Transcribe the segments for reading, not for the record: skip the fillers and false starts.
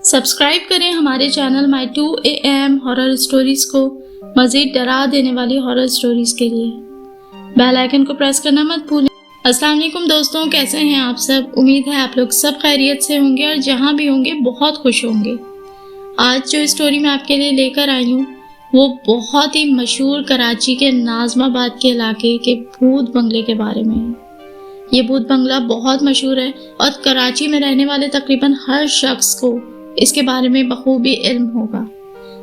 Subscribe کریں ہمارے channel My 2 AM horror stories کو مزید ڈرا دینے والی ہارر اسٹوریز کے لیے۔ بیل آئیکن کو پریس کرنا مت بھولیں۔ السلام علیکم دوستوں، کیسے ہیں آپ سب؟ امید ہے آپ لوگ سب خیریت سے ہوں گے اور جہاں بھی ہوں گے بہت خوش ہوں گے۔ آج جو اسٹوری میں آپ کے لیے لے کر آئی ہوں وہ بہت ہی مشہور کراچی کے ناظم آباد کے علاقے کے بھوت بنگلے کے بارے میں ہے۔ یہ بھوت بنگلہ بہت مشہور ہے اور کراچی میں رہنے والے تقریباً ہر شخص کو اس کے بارے میں بخوبی علم ہوگا۔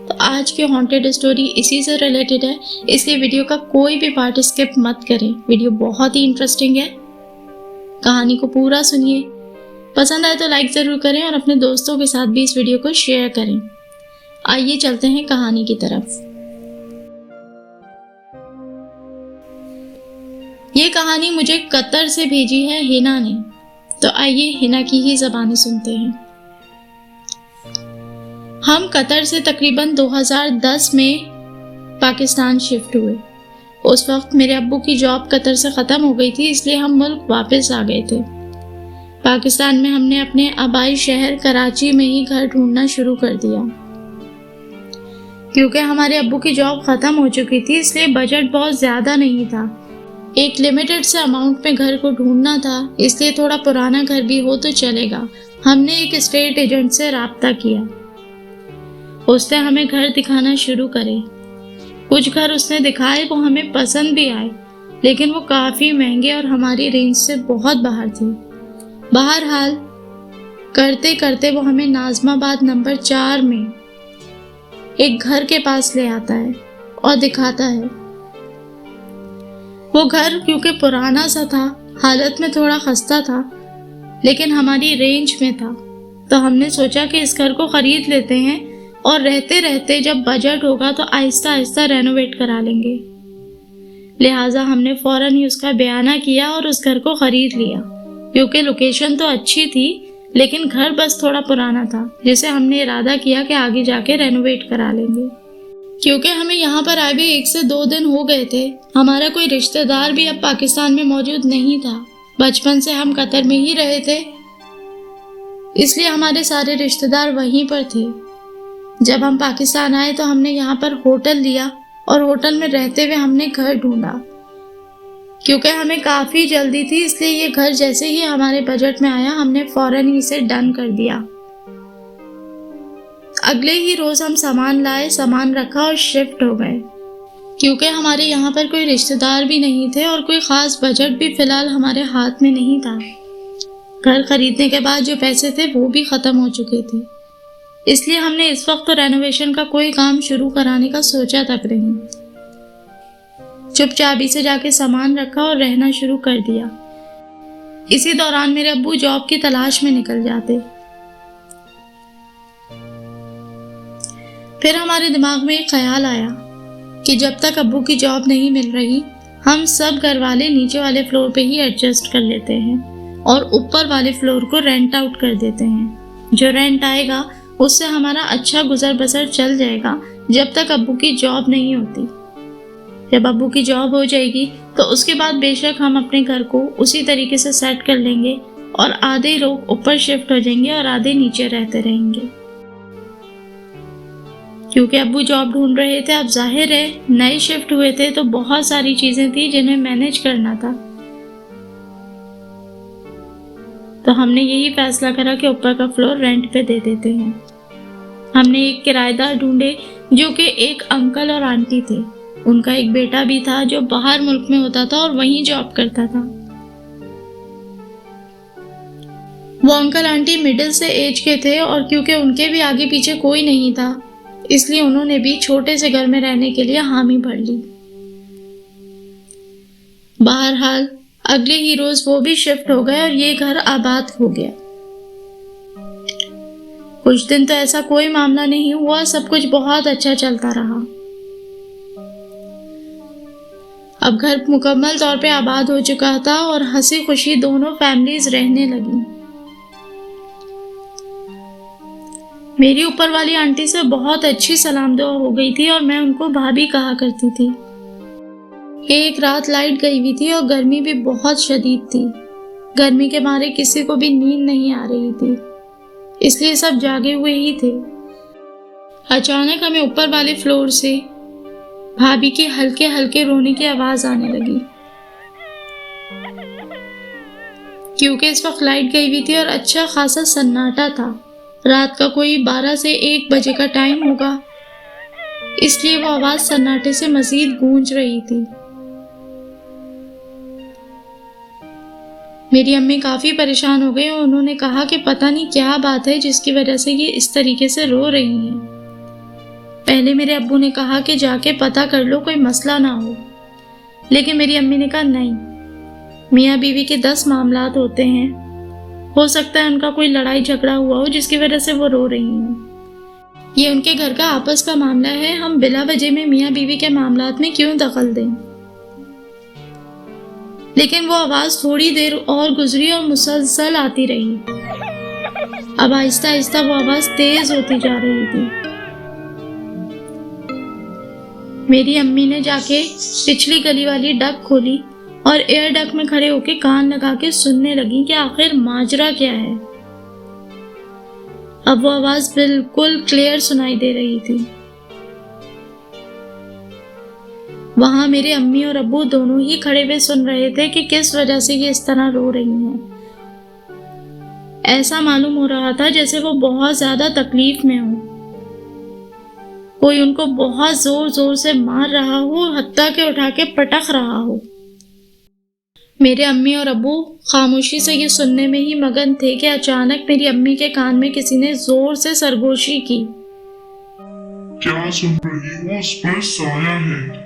تو آج کی ہانٹیڈ اسٹوری اسی سے ریلیٹڈ ہے، اس لیے ویڈیو کا کوئی بھی پارٹ اسکپ مت کریں۔ ویڈیو بہت ہی انٹرسٹنگ ہے، کہانی کو پورا سنیے۔ پسند آئے تو لائک ضرور کریں اور اپنے دوستوں کے ساتھ بھی اس ویڈیو کو شیئر کریں۔ آئیے چلتے ہیں کہانی کی طرف۔ یہ کہانی مجھے قطر سے بھیجی ہے ہنا نے، تو آئیے ہنا کی ہی زبانی سنتے ہیں۔ ہم قطر سے تقریباً 2010 میں پاکستان شفٹ ہوئے۔ اس وقت میرے ابو کی جاب قطر سے ختم ہو گئی تھی، اس لیے ہم ملک واپس آ گئے تھے۔ پاکستان میں ہم نے اپنے آبائی شہر کراچی میں ہی گھر ڈھونڈنا شروع کر دیا۔ کیونکہ ہمارے ابو کی جاب ختم ہو چکی تھی، اس لیے بجٹ بہت زیادہ نہیں تھا۔ ایک لیمیٹڈ سے اماؤنٹ میں گھر کو ڈھونڈنا تھا، اس لیے تھوڑا پرانا گھر بھی ہو تو چلے گا۔ ہم نے ایک اسٹیٹ ایجنٹ سے رابطہ کیا، اس نے ہمیں گھر دکھانا شروع کرے۔ کچھ گھر اس نے دکھائے، وہ ہمیں پسند بھی آئے، لیکن وہ کافی مہنگے اور ہماری رینج سے بہت باہر تھے۔ بہرحال کرتے کرتے وہ ہمیں ناظم آباد نمبر 4 میں ایک گھر کے پاس لے آتا ہے اور دکھاتا ہے۔ وہ گھر کیونکہ پرانا سا تھا، حالت میں تھوڑا خستہ تھا، لیکن ہماری رینج میں تھا، تو ہم نے سوچا کہ اس گھر کو خرید لیتے ہیں اور رہتے رہتے جب بجٹ ہوگا تو آہستہ آہستہ رینوویٹ کرا لیں گے۔ لہٰذا ہم نے فوراً ہی اس کا بیانہ کیا اور اس گھر کو خرید لیا، کیونکہ لوکیشن تو اچھی تھی لیکن گھر بس تھوڑا پرانا تھا، جسے ہم نے ارادہ کیا کہ آگے جا کے رینوویٹ کرا لیں گے۔ کیونکہ ہمیں یہاں پر آئے بھی 1 سے 2 دن ہو گئے تھے، ہمارا کوئی رشتہ دار بھی اب پاکستان میں موجود نہیں تھا۔ بچپن سے ہم قطر میں ہی رہے تھے، اس لیے ہمارے سارے رشتہ دار وہیں پر تھے۔ جب ہم پاکستان آئے تو ہم نے یہاں پر ہوٹل لیا اور ہوٹل میں رہتے ہوئے ہم نے گھر ڈھونڈا۔ کیونکہ ہمیں کافی جلدی تھی، اس لیے یہ گھر جیسے ہی ہمارے بجٹ میں آیا ہم نے فوراً ہی اسے ڈن کر دیا۔ اگلے ہی روز ہم سامان لائے، سامان رکھا اور شفٹ ہو گئے۔ کیونکہ ہمارے یہاں پر کوئی رشتہ دار بھی نہیں تھے اور کوئی خاص بجٹ بھی فی الحال ہمارے ہاتھ میں نہیں تھا۔ گھر خریدنے کے بعد جو پیسے تھے وہ بھی ختم ہو چکے تھے، اس لیے ہم نے اس وقت رینوویشن کا کوئی کام شروع کرانے کا سوچا تک نہیں۔ چپ چابی سے جا کے سامان رکھا اور رہنا شروع کر دیا۔ اسی دوران میرے ابو جاب کی تلاش میں نکل جاتے۔ پھر ہمارے دماغ میں ایک خیال آیا کہ جب تک ابو کی جاب نہیں مل رہی، ہم سب گھر والے نیچے والے فلور پہ ہی ایڈجسٹ کر لیتے ہیں اور اوپر والے فلور کو رینٹ آؤٹ کر دیتے ہیں۔ جو رینٹ آئے گا اس سے ہمارا اچھا گزر بسر چل جائے گا جب تک ابو کی جاب نہیں ہوتی۔ جب ابو کی جاب ہو جائے گی تو اس کے بعد بے شک ہم اپنے گھر کو اسی طریقے سے سیٹ کر لیں گے اور آدھے لوگ اوپر شفٹ ہو جائیں گے اور آدھے نیچے رہتے رہیں گے۔ کیونکہ ابو جاب ڈھونڈ رہے تھے، اب ظاہر ہے نئے شفٹ ہوئے تھے تو بہت ساری چیزیں تھیں جنہیں مینیج کرنا تھا، تو ہم نے یہی فیصلہ کرا کہ اوپر کا فلور رینٹ پہ دے دیتے ہیں۔ ہم نے ایک کرایہ دار ڈھونڈے جو کہ ایک انکل اور آنٹی تھے۔ ان کا ایک بیٹا بھی تھا جو باہر ملک میں ہوتا تھا اور وہیں جاب کرتا تھا۔ وہ انکل آنٹی مڈل سے ایج کے تھے اور کیونکہ ان کے بھی آگے پیچھے کوئی نہیں تھا، اس لیے انہوں نے بھی چھوٹے سے گھر میں رہنے کے لیے حامی بھر لی۔ بہرحال اگلے ہی روز وہ بھی شفٹ ہو گئے اور یہ گھر آباد ہو گیا۔ کچھ دن تو ایسا کوئی معاملہ نہیں ہوا، سب کچھ بہت اچھا چلتا رہا۔ اب گھر مکمل طور پہ آباد ہو چکا تھا اور ہنسی خوشی دونوں فیملیز رہنے لگیں۔ میری اوپر والی آنٹی سے بہت اچھی سلام دعا ہو گئی تھی اور میں ان کو بھابھی کہا کرتی تھی۔ ایک رات لائٹ گئی ہوئی تھی اور گرمی بھی بہت شدید تھی۔ گرمی کے مارے کسی کو بھی نیند نہیں آ رہی تھی۔ اس لیے سب جاگے ہوئے ہی تھے۔ اچانک ہمیں اوپر والے فلور سے بھابھی کی ہلکے ہلکے رونے کی آواز آنے لگی، کیونکہ اس وقت لائٹ گئی ہوئی تھی اور اچھا خاصا سناٹا تھا۔ رات کا کوئی 12 سے 1 بجے کا ٹائم ہوگا، اس لیے وہ آواز سناٹے سے مزید گونج رہی تھی۔ میری امی کافی پریشان ہو گئی اور انہوں نے کہا کہ پتہ نہیں کیا بات ہے جس کی وجہ سے یہ اس طریقے سے رو رہی ہیں۔ پہلے میرے ابو نے کہا کہ جا کے پتہ کر لو کوئی مسئلہ نہ ہو، لیکن میری امی نے کہا نہیں، میاں بیوی کے 10 معاملات ہوتے ہیں، ہو سکتا ہے ان کا کوئی لڑائی جھگڑا ہوا ہو جس کی وجہ سے وہ رو رہی ہیں۔ یہ ان کے گھر کا آپس کا معاملہ ہے، ہم بلا وجہ میں میاں بیوی کے معاملات میں کیوں دخل دیں؟ لیکن وہ آواز تھوڑی دیر اور گزری اور مسلسل آتی رہی۔ اب آہستہ آہستہ وہ آواز تیز ہوتی جا رہی تھی۔ میری امی نے جا کے پچھلی گلی والی ڈک کھولی اور ایئر ڈک میں کھڑے ہو کے کان لگا کے سننے لگی کہ آخر ماجرا کیا ہے۔ اب وہ آواز بالکل کلیئر سنائی دے رہی تھی۔ وہاں میرے امی اور ابو دونوں ہی کھڑے ہوئے سن رہے تھے کہ کس وجہ سے یہ اس طرح رو رہی ہیں۔ ایسا معلوم ہو رہا تھا جیسے وہ بہت زیادہ تکلیف میں ہوں، کوئی ان کو بہت زور زور سے مار رہا ہو، حتیٰ کہ اٹھا کے پٹک رہا ہو۔ میرے امی اور ابو خاموشی سے یہ سننے میں ہی مگن تھے کہ اچانک میری امی کے کان میں کسی نے زور سے سرگوشی کی۔ کیا سن رہی ہو؟ اس پر سایہ ہے۔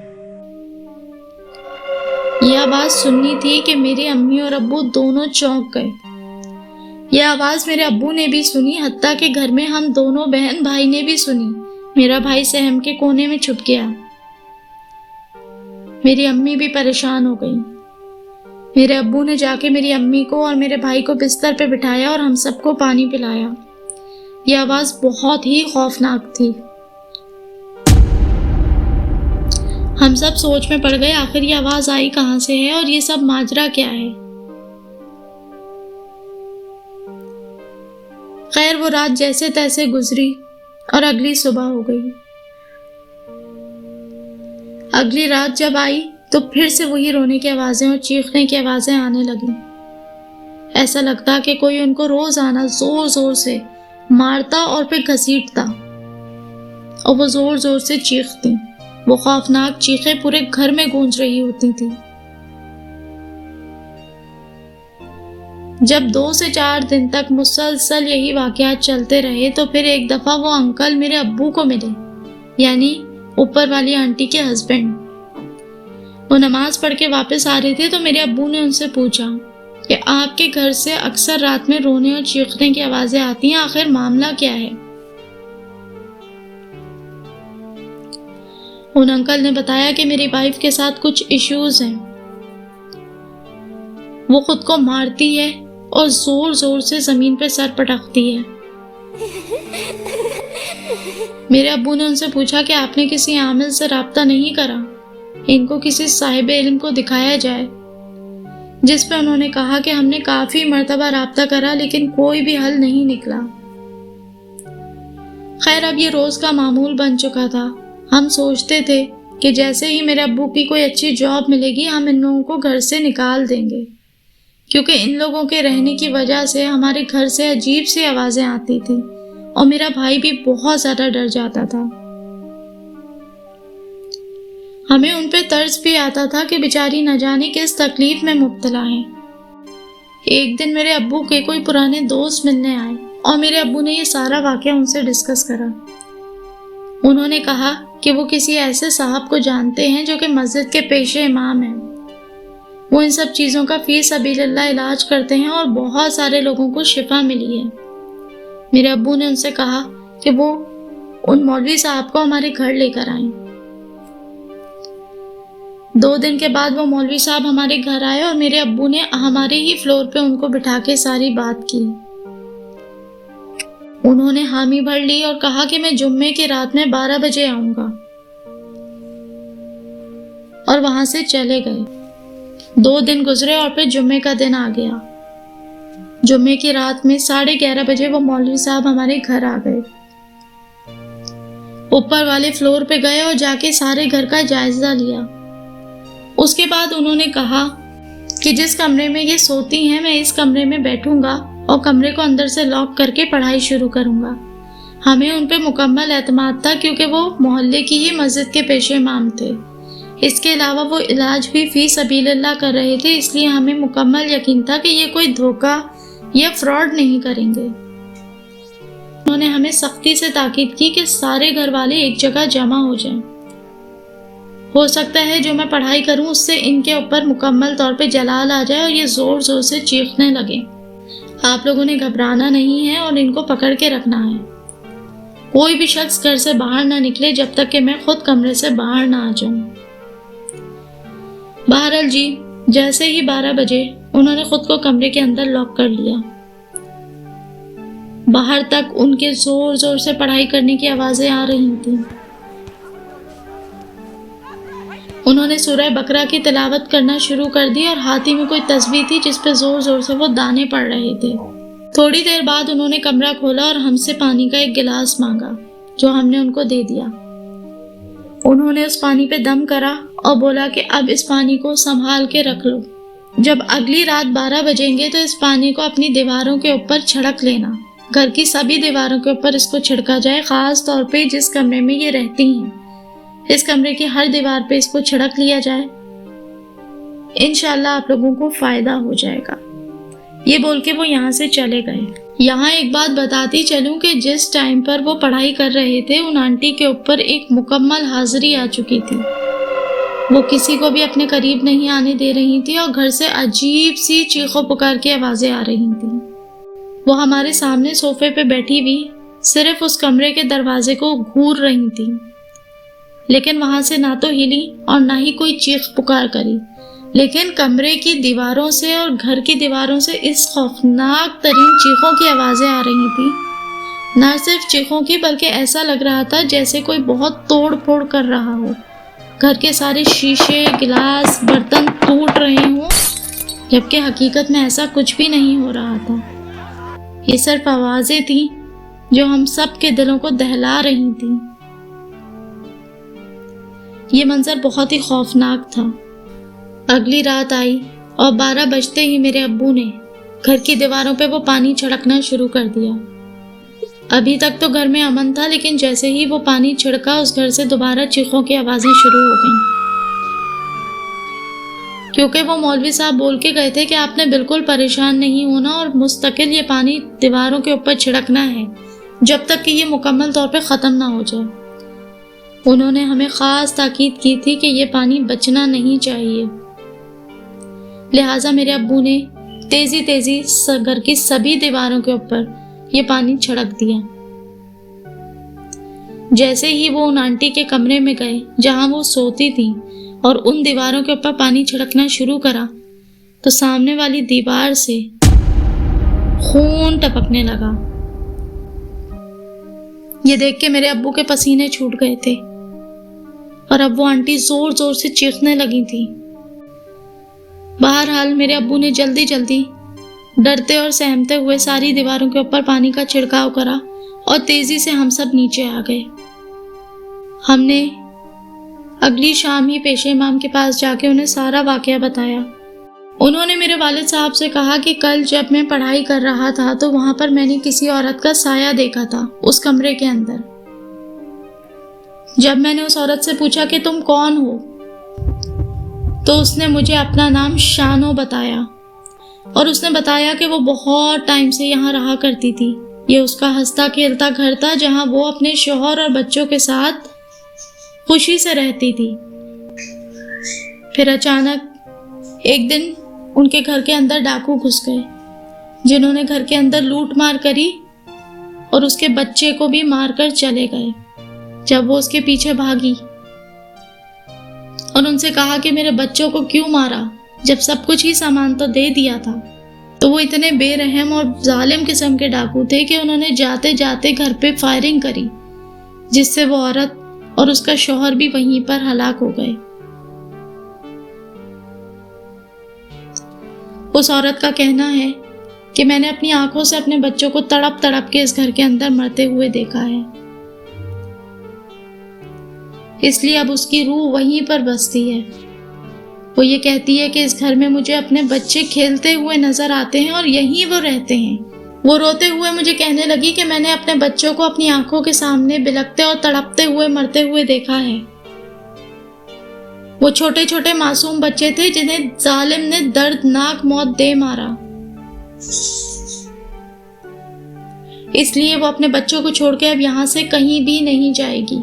یہ آواز سننی تھی کہ میرے امی اور ابو دونوں چونک گئے۔ یہ آواز میرے ابو نے بھی سنی، حتیٰ کہ گھر میں ہم دونوں بہن بھائی نے بھی سنی۔ میرا بھائی صحن کے کونے میں چھپ گیا۔ میری امی بھی پریشان ہو گئی۔ میرے ابو نے جا کے میری امی کو اور میرے بھائی کو بستر پہ بٹھایا اور ہم سب کو پانی پلایا۔ یہ آواز بہت ہی خوفناک تھی۔ ہم سب سوچ میں پڑ گئے آخر یہ آواز آئی کہاں سے ہے اور یہ سب ماجرا کیا ہے۔ خیر وہ رات جیسے تیسے گزری اور اگلی صبح ہو گئی۔ اگلی رات جب آئی تو پھر سے وہی رونے کی آوازیں اور چیخنے کی آوازیں آنے لگیں۔ ایسا لگتا کہ کوئی ان کو روزانہ زور زور سے مارتا اور پھر گھسیٹتا، اور وہ زور زور سے چیختی۔ وہ خوفناک چیخیں پورے گھر میں گونج رہی ہوتی تھی۔ جب 2 سے 4 دن تک مسلسل یہی واقعات چلتے رہے تو پھر ایک دفعہ وہ انکل میرے ابو کو ملے، یعنی اوپر والی آنٹی کے ہسبینڈ۔ وہ نماز پڑھ کے واپس آ رہے تھے تو میرے ابو نے ان سے پوچھا کہ آپ کے گھر سے اکثر رات میں رونے اور چیخنے کی آوازیں آتی ہیں، آخر معاملہ کیا ہے؟ ان انکل نے بتایا کہ میری وائف کے ساتھ کچھ ایشوز ہیں، وہ خود کو مارتی ہے اور زور زور سے زمین پہ سر پٹکتی ہے۔ میرے ابو نے ان سے پوچھا کہ آپ نے کسی عامل سے رابطہ نہیں کرا، ان کو کسی صاحب علم کو دکھایا جائے، جس پہ انہوں نے کہا کہ ہم نے کافی مرتبہ رابطہ کرا لیکن کوئی بھی حل نہیں نکلا۔ خیر اب یہ روز کا معمول بن چکا تھا۔ ہم سوچتے تھے کہ جیسے ہی میرے ابو کی کوئی اچھی جاب ملے گی ہم ان لوگوں کو گھر سے نکال دیں گے، کیونکہ ان لوگوں کے رہنے کی وجہ سے ہمارے گھر سے عجیب سی آوازیں آتی تھیں اور میرا بھائی بھی بہت زیادہ ڈر جاتا تھا۔ ہمیں ان پہ ترس بھی آتا تھا کہ بیچاری نہ جانے کس تکلیف میں مبتلا ہیں۔ ایک دن میرے ابو کے کوئی پرانے دوست ملنے آئے اور میرے ابو نے یہ سارا واقعہ ان سے ڈسکس کرا۔ انہوں نے کہا کہ وہ کسی ایسے صاحب کو جانتے ہیں جو کہ مسجد کے پیشے امام ہیں، وہ ان سب چیزوں کا فی سبیل اللہ علاج کرتے ہیں اور بہت سارے لوگوں کو شفا ملی ہے۔ میرے ابو نے ان سے کہا کہ وہ ان مولوی صاحب کو ہمارے گھر لے کر آئیں۔ 2 دن کے بعد وہ مولوی صاحب ہمارے گھر آئے اور میرے ابو نے ہمارے ہی فلور پہ ان کو بٹھا کے ساری بات کی۔ انہوں نے حامی بھر لی اور کہا کہ میں جمعے کی رات میں 12 بجے آؤں گا، اور وہاں سے چلے گئے۔ 2 دن گزرے اور پھر جمعے کا دن آ گیا۔ جمعے کی رات میں 11:30 بجے وہ مولوی صاحب ہمارے گھر آ گئے۔ اوپر والے فلور پہ گئے اور جا کے سارے گھر کا جائزہ لیا۔ اس کے بعد انہوں نے کہا کہ جس کمرے میں یہ سوتی ہیں میں اس کمرے میں بیٹھوں گا اور کمرے کو اندر سے لاک کر کے پڑھائی شروع کروں گا۔ ہمیں ان پہ مکمل اعتماد تھا کیونکہ وہ محلے کی ہی مسجد کے پیش امام تھے۔ اس کے علاوہ وہ علاج بھی فی سبیل اللہ کر رہے تھے، اس لیے ہمیں مکمل یقین تھا کہ یہ کوئی دھوکہ یا فراڈ نہیں کریں گے۔ انہوں نے ہمیں سختی سے تاکید کی کہ سارے گھر والے ایک جگہ جمع ہو جائیں۔ ہو سکتا ہے جو میں پڑھائی کروں اس سے ان کے اوپر مکمل طور پہ جلال آ جائے اور یہ زور زور سے چیخنے لگے۔ آپ لوگوں نے گھبرانا نہیں ہے اور ان کو پکڑ کے رکھنا ہے۔ کوئی بھی شخص گھر سے باہر نہ نکلے جب تک کہ میں خود کمرے سے باہر نہ آ جاؤں۔ بہرحال جی، جیسے ہی 12 بجے انہوں نے خود کو کمرے کے اندر لاک کر لیا۔ باہر تک ان کے زور زور سے پڑھائی کرنے کی آوازیں آ رہی تھیں۔ انہوں نے سورہ بقرہ کی تلاوت کرنا شروع کر دی اور ہاتھی میں کوئی تسبیح تھی جس پہ زور زور سے وہ دانے پڑ رہے تھے۔ تھوڑی دیر بعد انہوں نے کمرہ کھولا اور ہم سے پانی کا ایک گلاس مانگا جو ہم نے ان کو دے دیا۔ انہوں نے اس پانی پہ دم کرا اور بولا کہ اب اس پانی کو سنبھال کے رکھ لو۔ جب اگلی رات 12 بجیں گے تو اس پانی کو اپنی دیواروں کے اوپر چھڑک لینا۔ گھر کی سبھی دیواروں کے اوپر اس کو چھڑکا جائے، خاص طور پہ جس کمرے میں یہ رہتی ہیں۔ اس کمرے کی ہر دیوار پہ اس کو چھڑک لیا جائے۔ انشاءاللہ آپ لوگوں کو فائدہ ہو جائے گا۔ یہ بول کے وہ یہاں سے چلے گئے۔ یہاں ایک بات بتاتی چلوں کہ جس ٹائم پر وہ پڑھائی کر رہے تھے ان آنٹی کے اوپر ایک مکمل حاضری آ چکی تھی۔ وہ کسی کو بھی اپنے قریب نہیں آنے دے رہی تھی اور گھر سے عجیب سی چیخو پکار کی آوازیں آ رہی تھیں۔ وہ ہمارے سامنے صوفے پہ بیٹھی ہوئی صرف اس کمرے کے دروازے کو گھور رہی تھیں، لیکن وہاں سے نہ تو ہلی اور نہ ہی کوئی چیخ پکار کری، لیکن کمرے کی دیواروں سے اور گھر کی دیواروں سے اس خوفناک ترین چیخوں کی آوازیں آ رہی تھیں۔ نہ صرف چیخوں کی بلکہ ایسا لگ رہا تھا جیسے کوئی بہت توڑ پھوڑ کر رہا ہو، گھر کے سارے شیشے، گلاس، برتن ٹوٹ رہے ہوں، جبکہ حقیقت میں ایسا کچھ بھی نہیں ہو رہا تھا۔ یہ صرف آوازیں تھیں جو ہم سب کے دلوں کو دہلا رہی تھیں۔ یہ منظر بہت ہی خوفناک تھا۔ اگلی رات آئی اور 12 بجتے ہی میرے ابو نے گھر کی دیواروں پہ وہ پانی چھڑکنا شروع کر دیا۔ ابھی تک تو گھر میں امن تھا، لیکن جیسے ہی وہ پانی چھڑکا اس گھر سے دوبارہ چیخوں کی آوازیں شروع ہو گئیں، کیونکہ وہ مولوی صاحب بول کے گئے تھے کہ آپ نے بالکل پریشان نہیں ہونا اور مستقل یہ پانی دیواروں کے اوپر چھڑکنا ہے جب تک کہ یہ مکمل طور پہ ختم نہ ہو جائے۔ انہوں نے ہمیں خاص تاکید کی تھی کہ یہ پانی بچنا نہیں چاہیے، لہٰذا میرے ابو نے تیزی تیزی گھر کی سبھی دیواروں کے اوپر یہ پانی چھڑک دیا۔ جیسے ہی وہ ان آنٹی کے کمرے میں گئے جہاں وہ سوتی تھیں اور ان دیواروں کے اوپر پانی چھڑکنا شروع کرا تو سامنے والی دیوار سے خون ٹپکنے لگا۔ یہ دیکھ کے میرے ابو کے پسینے چھوٹ گئے تھے اور اب وہ آنٹی زور زور سے چیخنے لگی تھی۔ بہرحال میرے ابو نے جلدی جلدی ڈرتے اور سہمتے ہوئے ساری دیواروں کے اوپر پانی کا چھڑکاؤ کرا اور تیزی سے ہم سب نیچے آ گئے۔ ہم نے اگلی شام ہی پیش امام کے پاس جا کے انہیں سارا واقعہ بتایا۔ انہوں نے میرے والد صاحب سے کہا کہ کل جب میں پڑھائی کر رہا تھا تو وہاں پر میں نے کسی عورت کا سایہ دیکھا تھا اس کمرے کے اندر۔ جب میں نے اس عورت سے پوچھا کہ تم کون ہو تو اس نے مجھے اپنا نام شانو بتایا اور اس نے بتایا کہ وہ بہت ٹائم سے یہاں رہا کرتی تھی۔ یہ اس کا ہنستا کھیلتا گھر تھا جہاں وہ اپنے شوہر اور بچوں کے ساتھ خوشی سے رہتی تھی۔ پھر اچانک ایک دن ان کے گھر کے اندر ڈاکو گھس گئے جنہوں نے گھر کے اندر لوٹ مار کری اور اس کے بچے کو بھی مار کر چلے گئے۔ جب وہ اس کے پیچھے بھاگی اور ان سے کہا کہ میرے بچوں کو کیوں مارا جب سب کچھ ہی سامان تو دے دیا تھا، تو وہ اتنے بے رحم اور ظالم قسم کے ڈاکو تھے کہ انہوں نے جاتے جاتے گھر پہ فائرنگ کری، جس سے وہ عورت اور اس کا شوہر بھی وہیں پر ہلاک ہو گئے۔ اس عورت کا کہنا ہے کہ میں نے اپنی آنکھوں سے اپنے بچوں کو تڑپ تڑپ کے اس گھر کے اندر مرتے ہوئے دیکھا ہے۔ اس لیے اب اس کی روح وہیں پر بستی ہے۔ وہ یہ کہتی ہے کہ اس گھر میں مجھے اپنے بچے کھیلتے ہوئے نظر آتے ہیں اور یہیں وہ رہتے ہیں۔ وہ روتے ہوئے مجھے کہنے لگی کہ میں نے اپنے بچوں کو اپنی آنکھوں کے سامنے بلکتے اور تڑپتے ہوئے مرتے ہوئے دیکھا ہے۔ وہ چھوٹے چھوٹے معصوم بچے تھے جنہیں ظالم نے دردناک موت دے مارا۔ اس لیے وہ اپنے بچوں کو چھوڑ کے اب یہاں سے کہیں بھی نہیں جائے گی۔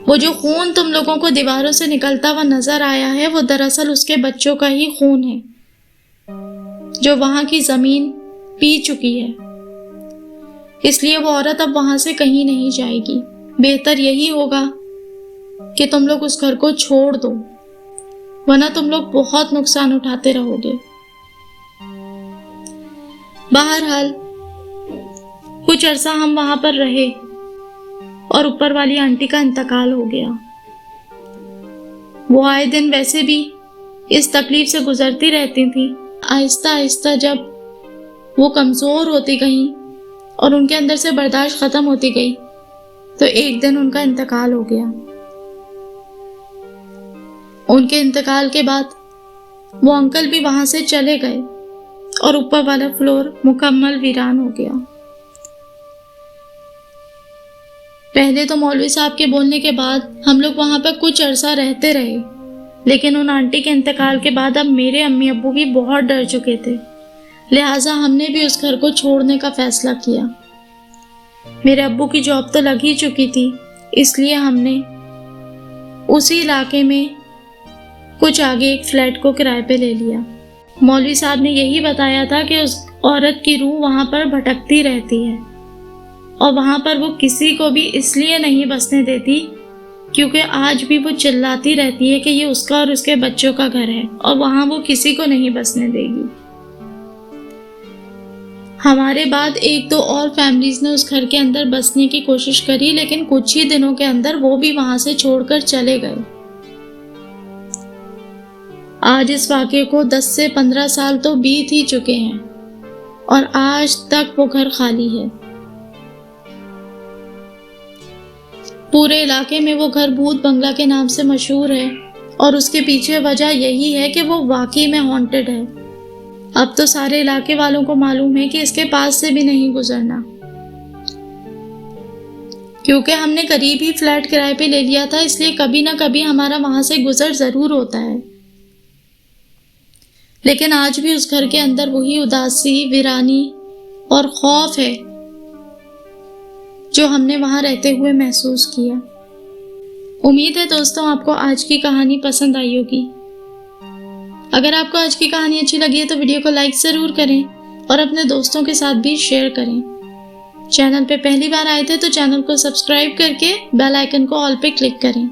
وہ جو خون تم لوگوں کو دیواروں سے نکلتا ہوا نظر آیا ہے وہ دراصل اس کے بچوں کا ہی خون ہے جو وہاں کی زمین پی چکی ہے۔ اس لیے وہ عورت اب وہاں سے کہیں نہیں جائے گی۔ بہتر یہی ہوگا کہ تم لوگ اس گھر کو چھوڑ دو، ورنہ تم لوگ بہت نقصان اٹھاتے رہو گے۔ بہرحال کچھ عرصہ ہم وہاں پر رہے اور اوپر والی آنٹی کا انتقال ہو گیا۔ وہ آئے دن ویسے بھی اس تکلیف سے گزرتی رہتی تھیں۔ آہستہ آہستہ جب وہ کمزور ہوتی گئیں اور ان کے اندر سے برداشت ختم ہوتی گئی تو ایک دن ان کا انتقال ہو گیا۔ ان کے انتقال کے بعد وہ انکل بھی وہاں سے چلے گئے اور اوپر والا فلور مکمل ویران ہو گیا۔ پہلے تو مولوی صاحب کے بولنے کے بعد ہم لوگ وہاں پر کچھ عرصہ رہتے رہے، لیکن ان آنٹی کے انتقال کے بعد اب میرے امی ابو بھی بہت ڈر چکے تھے، لہٰذا ہم نے بھی اس گھر کو چھوڑنے کا فیصلہ کیا۔ میرے ابو کی جاب تو لگ ہی چکی تھی، اس لیے ہم نے اسی علاقے میں کچھ آگے ایک فلیٹ کو کرائے پہ لے لیا۔ مولوی صاحب نے یہی بتایا تھا کہ اس عورت کی روح وہاں پر بھٹکتی رہتی ہے اور وہاں پر وہ کسی کو بھی اس لیے نہیں بسنے دیتی کیونکہ آج بھی وہ چلاتی رہتی ہے کہ یہ اس کا اور اس کے بچوں کا گھر ہے اور وہاں وہ کسی کو نہیں بسنے دے گی۔ ہمارے بعد ایک دو اور فیملیز نے اس گھر کے اندر بسنے کی کوشش کری، لیکن کچھ ہی دنوں کے اندر وہ بھی وہاں سے چھوڑ کر چلے گئے۔ آج اس واقعے کو 10 سے 15 سال تو بیت ہی چکے ہیں اور آج تک وہ گھر خالی ہے۔ پورے علاقے میں وہ گھر بھوت بنگلہ کے نام سے مشہور ہے اور اس کے پیچھے وجہ یہی ہے کہ وہ واقعی میں ہانٹڈ ہے۔ اب تو سارے علاقے والوں کو معلوم ہے کہ اس کے پاس سے بھی نہیں گزرنا، کیونکہ ہم نے قریب ہی فلیٹ کرائے پہ لے لیا تھا، اس لیے کبھی نہ کبھی ہمارا وہاں سے گزر ضرور ہوتا ہے۔ لیکن آج بھی اس گھر کے اندر وہی اداسی، ویرانی اور خوف ہے جو ہم نے وہاں رہتے ہوئے محسوس کیا۔ امید ہے دوستوں آپ کو آج کی کہانی پسند آئی ہوگی۔ اگر آپ کو آج کی کہانی اچھی لگی ہے تو ویڈیو کو لائک ضرور کریں اور اپنے دوستوں کے ساتھ بھی شیئر کریں۔ چینل پہ پہلی بار آئے تھے تو چینل کو سبسکرائب کر کے بیل آئیکن کو آل پہ کلک کریں۔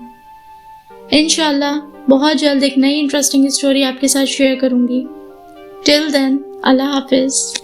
انشاءاللہ بہت جلد ایک نئی انٹرسٹنگ اسٹوری آپ کے ساتھ شیئر کروں گی۔ ٹل دین اللہ حافظ۔